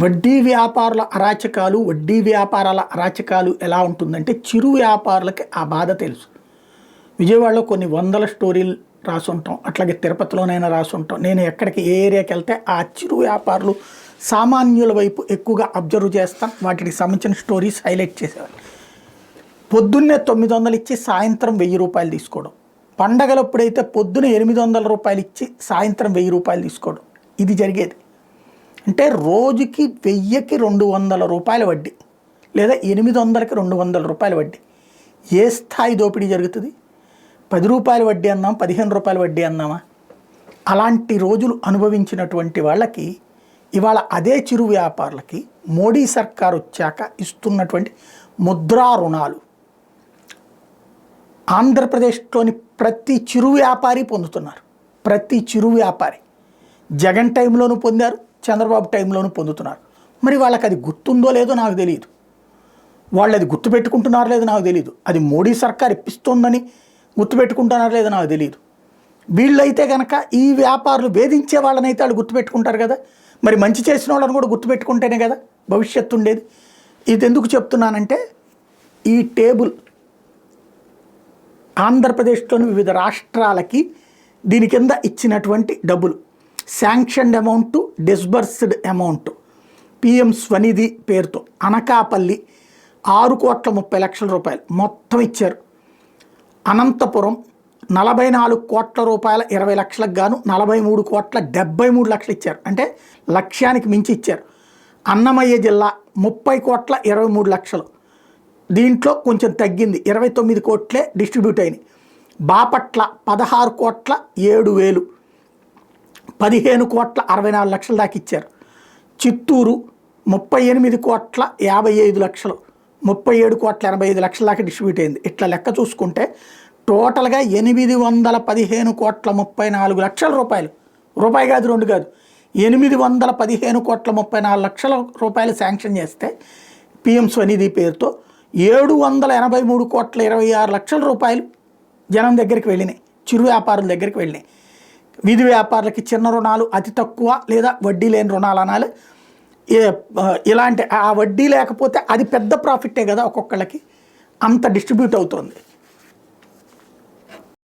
వడ్డీ వ్యాపారుల అరాచకాలు, వడ్డీ వ్యాపారాల అరాచకాలు ఎలా ఉంటుందంటే చిరు వ్యాపారులకి ఆ బాధ తెలుసు. విజయవాడలో కొన్ని వందల స్టోరీలు రాసుంటాం, అట్లాగే తిరుపతిలోనైనా రాసుంటాం. నేను ఎక్కడికి ఏ ఏరియాకి వెళ్తే ఆ చిరు వ్యాపారులు సామాన్యుల వైపు ఎక్కువగా అబ్జర్వ్ చేస్తాను. వాటికి సంబంధించిన స్టోరీస్ హైలైట్ చేసేవాళ్ళు. పొద్దున్నే 900 ఇచ్చి సాయంత్రం 1000 రూపాయలు తీసుకోవడం, పండగలప్పుడైతే పొద్దున 800 రూపాయలు ఇచ్చి సాయంత్రం 1000 రూపాయలు తీసుకోవడం, ఇది జరిగేది. అంటే రోజుకి 1000కి 200 రూపాయల వడ్డీ, లేదా 800కి 200 రూపాయల వడ్డీ. ఏ స్థాయి దోపిడీ జరుగుతుంది? 10 రూపాయల వడ్డీ అన్నాం, 15 రూపాయల వడ్డీ అన్నామా? అలాంటి రోజులు అనుభవించినటువంటి వాళ్ళకి ఇవాళ అదే చిరు వ్యాపారులకి మోడీ సర్కారు వచ్చాక ఇస్తున్నటువంటి ముద్రా రుణాలు ఆంధ్రప్రదేశ్లోని ప్రతి చిరు వ్యాపారి పొందుతున్నారు. ప్రతి చిరు వ్యాపారి జగన్ టైంలోనూ పొందారు, చంద్రబాబు టైంలోనూ పొందుతున్నారు. మరి వాళ్ళకి అది గుర్తుందో లేదో నాకు తెలియదు, వాళ్ళు అది గుర్తుపెట్టుకుంటున్నారో లేదో నాకు తెలియదు, అది మోడీ సర్కార్ ఇప్పిస్తోందని గుర్తుపెట్టుకుంటున్నారో లేదో నాకు తెలియదు. వీళ్ళైతే కనుక ఈ వ్యాపారులు వేధించే వాళ్ళనైతే వాళ్ళు గుర్తుపెట్టుకుంటారు కదా, మరి మంచి చేసిన వాళ్ళని కూడా గుర్తుపెట్టుకుంటేనే కదా భవిష్యత్తు ఉండేది. ఇది ఎందుకు చెప్తున్నానంటే ఈ టేబుల్ ఆంధ్రప్రదేశ్లోని వివిధ రాష్ట్రాలకి దీని కింద ఇచ్చినటువంటి డబ్బులు, sanctioned amount, disbursed amount, PM Svanidhi పేరుతో అనకాపల్లి 6,30,00,000 రూపాయలు మొత్తం ఇచ్చారు. అనంతపురం 44 కోట్ల రూపాయల 20 లక్షలకు గాను 43,73,00,000 ఇచ్చారు, అంటే లక్ష్యానికి మించి ఇచ్చారు. అన్నమయ్య జిల్లా 30,23,00,000, దీంట్లో కొంచెం తగ్గింది, 29 కోట్లే డిస్ట్రిబ్యూట్ అయినాయి. బాపట్ల 16,07,000, 15,64,00,000 దాకా ఇచ్చారు. చిత్తూరు 38,55,00,000, 37,85,00,000 దాకా డిస్ట్రిబ్యూట్ అయింది. ఇట్లా లెక్క చూసుకుంటే టోటల్గా 815,34,00,000 రూపాయలు, రూపాయి కాదు రెండు కాదు, 815,34,00,000 రూపాయలు శాంక్షన్ చేస్తే పిఎం స్వనిధి పేరుతో 783,26,00,000 రూపాయలు జనం దగ్గరికి వెళ్ళినాయి, చిరు వ్యాపారుల దగ్గరికి వెళ్ళినాయి. వీధి వ్యాపారులకి చిన్న రుణాలు, అతి తక్కువ లేదా వడ్డీ లేని రుణాలు అనాలి. ఇలాంటి ఆ వడ్డీ లేకపోతే అది పెద్ద ప్రాఫిటే కదా ఒక్కొక్కళ్ళకి, అంత డిస్ట్రిబ్యూట్ అవుతుంది.